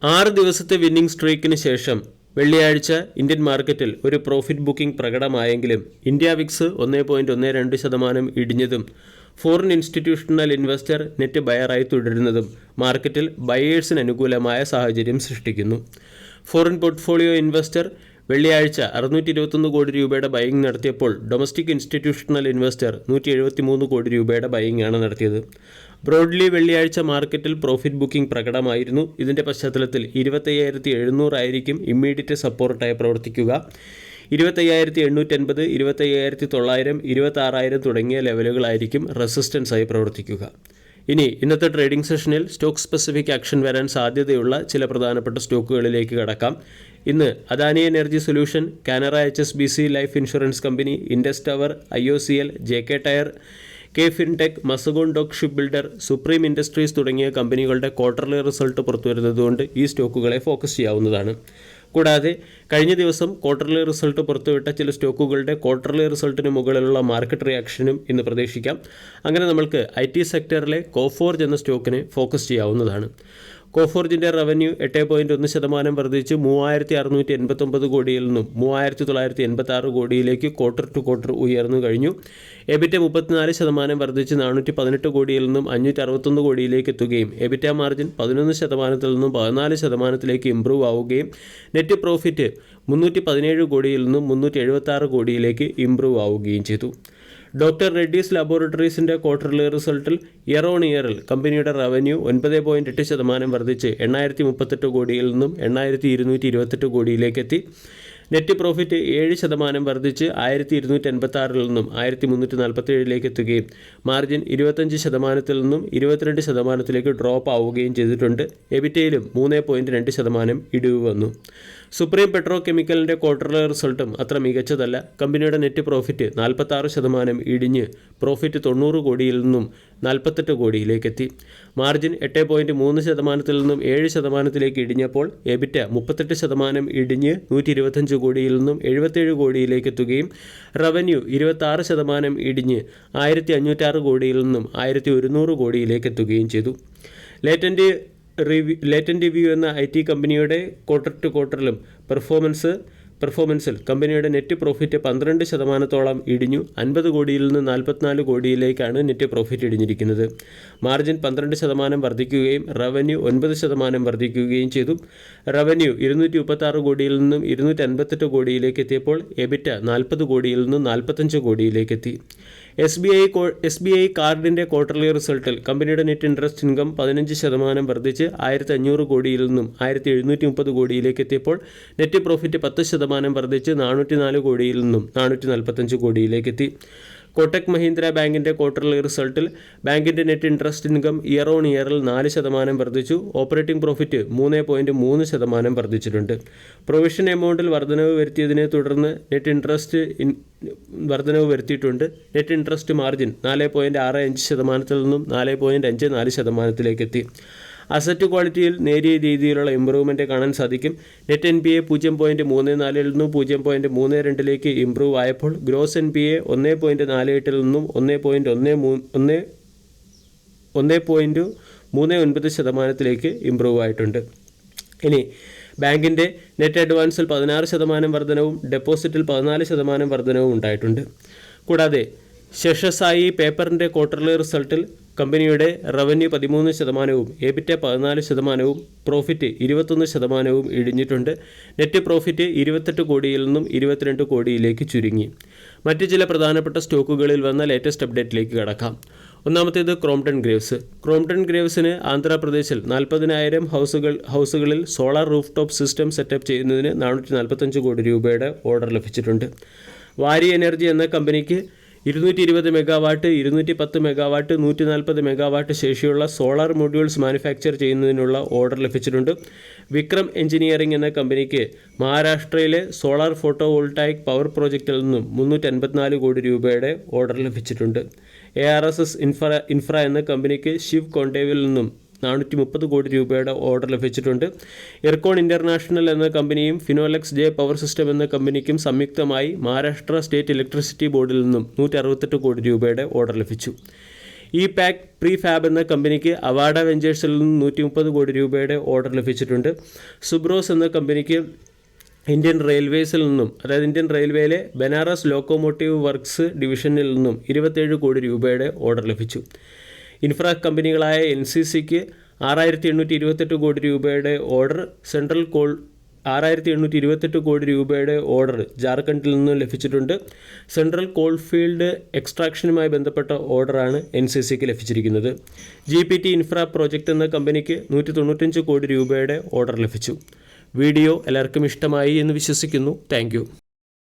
6 ദിവസത്തെ വിന്നിംഗ് സ്ട്രീക്കിന് ശേഷം വെള്ളിയാഴ്ച ഇന്ത്യൻ മാർക്കറ്റിൽ ഒരു പ്രോഫിറ്റ് ബുക്കിംഗ് പ്രകടമായെങ്കിലും ഇന്ത്യ വിക്സ് 1.12% ഇടിഞ്ഞതും ഫോറിൻ ഇൻസ്റ്റിറ്റ്യൂഷണൽ ഇൻവെസ്റ്റർ നെറ്റ് ബയറായി തുടരുന്നതും മാർക്കറ്റിൽ ബയേഴ്സിന് അനുകൂലമായ സാഹചര്യം സൃഷ്ടിക്കുന്നു. ഫോറിൻ പോർട്ട്ഫോളിയോ ഇൻവെസ്റ്റർ വെള്ളിയാഴ്ച 621 കോടി രൂപയുടെ ബയിങ് നടത്തിയപ്പോൾ ഡൊമസ്റ്റിക് ഇൻസ്റ്റിറ്റ്യൂഷണൽ ഇൻവെസ്റ്റർ 173 കോടി രൂപയുടെ ബയിങ് ആണ് നടത്തിയത്. ബ്രോഡ്ലി വെള്ളിയാഴ്ച മാർക്കറ്റിൽ പ്രോഫിറ്റ് ബുക്കിംഗ് പ്രകടമായിരുന്നു. ഇതിൻ്റെ പശ്ചാത്തലത്തിൽ 25,700 ആയിരിക്കും ഇമ്മീഡിയറ്റ് സപ്പോർട്ടായി പ്രവർത്തിക്കുക. 25,850, 25,900, 26,000 തുടങ്ങിയ ലെവലുകളായിരിക്കും റെസിസ്റ്റൻസായി പ്രവർത്തിക്കുക. ഇനി ഇന്നത്തെ ട്രേഡിംഗ് സെഷനിൽ സ്റ്റോക്ക് സ്പെസിഫിക് ആക്ഷൻ വരാൻ സാധ്യതയുള്ള ചില പ്രധാനപ്പെട്ട സ്റ്റോക്കുകളിലേക്ക് കടക്കാം. ഇന്ന് Adani energy solution, Canara HSBC life insurance company, Indus tower, IOCL, JK tyre, K fintech, Mazagon dock ship builder, supreme industries തുടങ്ങിയ കമ്പനികളുടെ ക്വാർട്ടർലി റിസൾട്ട് പുറത്തുവരുന്നതുകൊണ്ട് ഈ സ്റ്റോക്കുകളെ ഫോക്കസ് ചെയ്യാവുന്നതാണ്. കൂടാതെ കഴിഞ്ഞ ദിവസം ക്വാർട്ടർലി റിസൾട്ട് പുറത്തുവിട്ട ചില സ്റ്റോക്കുകളുടെ ക്വാർട്ടർലി റിസൾട്ടിന് മുകളിലുള്ള മാർക്കറ്റ് റിയാക്ഷനും ഇന്ന് പ്രതീക്ഷിക്കാം. അങ്ങനെ നമ്മൾക്ക് IT സെക്ടറിലെ കോഫോർജ് എന്ന സ്റ്റോക്കിനെ ഫോക്കസ് ചെയ്യാവുന്നതാണ്. കോഫോർജിൻ്റെ റവന്യൂ 8.1% വർദ്ധിച്ച് 3,689 കോടിയിൽ നിന്നും 3,986 കോടിയിലേക്ക് ക്വാർട്ടർ ടു ക്വാർട്ടർ ഉയർന്നു കഴിഞ്ഞു. എബിറ്റ 34% വർദ്ധിച്ച് 418 കോടിയിൽ നിന്നും 561 കോടിയിലേക്ക് എത്തുകയും എബിറ്റ മാർജിൻ 11% നിന്നും 14% ഇംപ്രൂവ് ആവുകയും നെറ്റ് പ്രോഫിറ്റ് 317 കോടിയിൽ നിന്നും 376 കോടിയിലേക്ക് ഇംപ്രൂവ് ആവുകയും ചെയ്തു. ഡോക്ടർ റെഡ്ഡീസ് ലാബോറട്ടറീസിൻ്റെ ക്വാർട്ടർലി റിസൾട്ടിൽ ഇയർ ഓൺ ഇയറിൽ കമ്പനിയുടെ റവന്യൂ 9.8% വർദ്ധിച്ച് 838 കോടിയിൽ നിന്നും 8,228 കോടിയിലേക്ക് എത്തി. നെറ്റ് പ്രോഫിറ്റ് 7% വർദ്ധിച്ച് 1,286 നിന്നും 1,347 എത്തുകയും മാർജിൻ 25% നിന്നും 22% ഡ്രോപ്പ് ആവുകയും ചെയ്തിട്ടുണ്ട്. എബിറ്റയിലും 3.2% ഇടിവ് വന്നു. സുപ്രീം പെട്രോ കെമിക്കലിൻ്റെ ക്വാർട്ടർലി റിസൾട്ടും അത്ര മികച്ചതല്ല. കമ്പനിയുടെ നെറ്റ് പ്രോഫിറ്റ് 46% ഇടിഞ്ഞ് പ്രോഫിറ്റ് 90 കോടിയിൽ നിന്നും 48 കോടിയിലേക്ക് എത്തി. മാർജിൻ 8.3% നിന്നും 7% ഇടിഞ്ഞപ്പോൾ എബിറ്റ 38% ഇടിഞ്ഞ് 125 കോടിയിൽ നിന്നും 77 കോടിയിലേക്ക് എത്തുകയും റവന്യൂ 26% ഇടിഞ്ഞ് 1,506 കോടിയിൽ നിന്നും 1,100 കോടിയിലേക്ക് എത്തുകയും ചെയ്തു. ലേറ്റന്റ് റിവ്യൂ എന്ന IT കമ്പനിയുടെ ക്വാർട്ടർ ടു ക്വാർട്ടറിലും പെർഫോമൻസിൽ കമ്പനിയുടെ നെറ്റ് പ്രോഫിറ്റ് 12% ഇടിഞ്ഞു. 50 കോടിയിൽ നിന്ന് 44 കോടിയിലേക്കാണ് നെറ്റ് പ്രോഫിറ്റ് ഇടിഞ്ഞിരിക്കുന്നത്. മാർജിൻ 12% വർദ്ധിക്കുകയും റവന്യൂ 9% വർദ്ധിക്കുകയും ചെയ്തു. റവന്യൂ 236 കോടിയിൽ നിന്നും 258 കോടിയിലേക്ക് എത്തിയപ്പോൾ എബിറ്റ 40 കോടിയിൽ നിന്നും 45 കോടിയിലേക്ക് എത്തി. SBI കാർഡിൻ്റെ ക്വാർട്ടർലി റിസൾട്ടിൽ കമ്പനിയുടെ നെറ്റ് ഇൻട്രസ്റ്റ് ഇൻകം 15% വർദ്ധിച്ച് 1,500 കോടിയിൽ നിന്നും 1,730 കോടിയിലേക്ക് എത്തിയപ്പോൾ നെറ്റ് പ്രോഫിറ്റ് 10% വർദ്ധിച്ച് 404 കോടിയിൽ നിന്നും 445 കോടിയിലേക്ക് എത്തി. കോട്ടക് മഹീന്ദ്ര ബാങ്കിൻ്റെ ക്വാർട്ടർലി റിസൾട്ടിൽ ബാങ്കിൻ്റെ net interest income year on ഇയറിൽ 4% വർദ്ധിച്ചു. ഓപ്പറേറ്റിംഗ് പ്രോഫിറ്റ് 3.3% വർദ്ധിച്ചിട്ടുണ്ട്. പ്രൊവിഷൻ എമൗണ്ടിൽ വർധനവ് വരുത്തിയതിനെ തുടർന്ന് നെറ്റ് ഇൻട്രസ്റ്റ് വർധനവ് വരുത്തിയിട്ടുണ്ട്. നെറ്റ് ഇൻട്രസ്റ്റ് മാർജിൻ 4.65% നിന്നും 4.54% എത്തി. അസറ്റ് ക്വാളിറ്റിയിൽ നേരിയ രീതിയിലുള്ള ഇമ്പ്രൂവ്മെൻറ്റ് കാണാൻ സാധിക്കും. നെറ്റ് NPA 0.34 നിന്നും 0.32 ഇമ്പ്രൂവ് ആയപ്പോൾ ഗ്രോസ് NPA 1.48 നിന്നും 1.39% ഇമ്പ്രൂവ് ആയിട്ടുണ്ട്. ഇനി ബാങ്കിൻ്റെ നെറ്റ് അഡ്വാൻസിൽ 16% വർധനവും ഡെപ്പോസിറ്റിൽ 14% വർധനവും ഉണ്ടായിട്ടുണ്ട്. കൂടാതെ ശേഷസായി പേപ്പറിൻ്റെ ക്വാർട്ടർലി റിസൾട്ടിൽ കമ്പനിയുടെ റവന്യൂ 13%, എബിറ്റ 14%, പ്രോഫിറ്റ് 21% ഇടിഞ്ഞിട്ടുണ്ട്. നെറ്റ് പ്രോഫിറ്റ് 28 കോടിയിൽ നിന്നും 22 കോടിയിലേക്ക് ചുരുങ്ങി. മറ്റ് ചില പ്രധാനപ്പെട്ട സ്റ്റോക്കുകളിൽ വന്ന ലേറ്റസ്റ്റ് അപ്ഡേറ്റിലേക്ക് കടക്കാം. ഒന്നാമത്തേത് ക്രോംപ്ടൺ ഗ്രേവ്സിന് ആന്ധ്രാപ്രദേശിൽ 40,000 ഹൗസുകളിൽ solar rooftop system setup ചെയ്യുന്നതിന് 445 കോടി രൂപയുടെ ഓർഡർ ലഭിച്ചിട്ടുണ്ട്. വാരി എനർജി എന്ന കമ്പനിക്ക് 220 മെഗാവാട്ട്, 210 മെഗാവാട്ട്, 140 മെഗാവാട്ട് ശേഷിയുള്ള സോളാർ മൊഡ്യൂൾസ് മാനുഫാക്ചർ ചെയ്യുന്നതിനുള്ള ഓർഡർ ലഭിച്ചിട്ടുണ്ട്. വിക്രം എഞ്ചിനീയറിംഗ് എന്ന കമ്പനിക്ക് മഹാരാഷ്ട്രയിലെ സോളാർ ഫോട്ടോ വോൾട്ടായിക് പവർ പ്രോജക്റ്റിൽ നിന്നും 354 കോടി രൂപയുടെ ഓർഡർ ലഭിച്ചിട്ടുണ്ട്. ARSS ഇൻഫ്ര എന്ന കമ്പനിക്ക് ശിവ് കോണ്ടേവിൽ നിന്നും 430 കോടി രൂപയുടെ ഓർഡർ ലഭിച്ചിട്ടുണ്ട്. ഇർക്കോൺ ഇൻ്റർനാഷണൽ എന്ന കമ്പനിയും ഫിനോലെക്സ് ജെ പവർ സിസ്റ്റം എന്ന കമ്പനിക്കും സംയുക്തമായി മഹാരാഷ്ട്ര സ്റ്റേറ്റ് ഇലക്ട്രിസിറ്റി ബോർഡിൽ നിന്നും 168 കോടി രൂപയുടെ ഓർഡർ ലഭിച്ചു. ഈ പാക്ക് പ്രീ ഫാബ് എന്ന കമ്പനിക്ക് അവാഡ വെഞ്ചേഴ്സിൽ നിന്ന് 130 കോടി രൂപയുടെ ഓർഡർ ലഭിച്ചിട്ടുണ്ട്. സുബ്രോസ് എന്ന കമ്പനിക്ക് ഇന്ത്യൻ റെയിൽവേസിൽ നിന്നും, അതായത് ഇന്ത്യൻ റെയിൽവേയിലെ ബനാറസ് ലോക്കോമോട്ടീവ് വർക്ക്സ് ഡിവിഷനിൽ നിന്നും 27 കോടി രൂപയുടെ ഓർഡർ ലഭിച്ചു. ഇൻഫ്രാ കമ്പനികളായ NCCക്ക് 6,828 കോടി രൂപയുടെ ഓർഡർ, 6,828 കോടി രൂപയുടെ ഓർഡർ ജാർഖണ്ഡിൽ നിന്നും ലഭിച്ചിട്ടുണ്ട്. സെൻട്രൽ കോൾഫീൽഡ് എക്സ്ട്രാക്ഷനുമായി ബന്ധപ്പെട്ട ഓർഡറാണ് NCCക്ക് ലഭിച്ചിരിക്കുന്നത്. GPT ഇൻഫ്രാ പ്രോജക്റ്റ് എന്ന കമ്പനിക്ക് 195 കോടി രൂപയുടെ ഓർഡർ ലഭിച്ചു. വീഡിയോ എല്ലാവർക്കും ഇഷ്ടമായി എന്ന് വിശ്വസിക്കുന്നു. താങ്ക്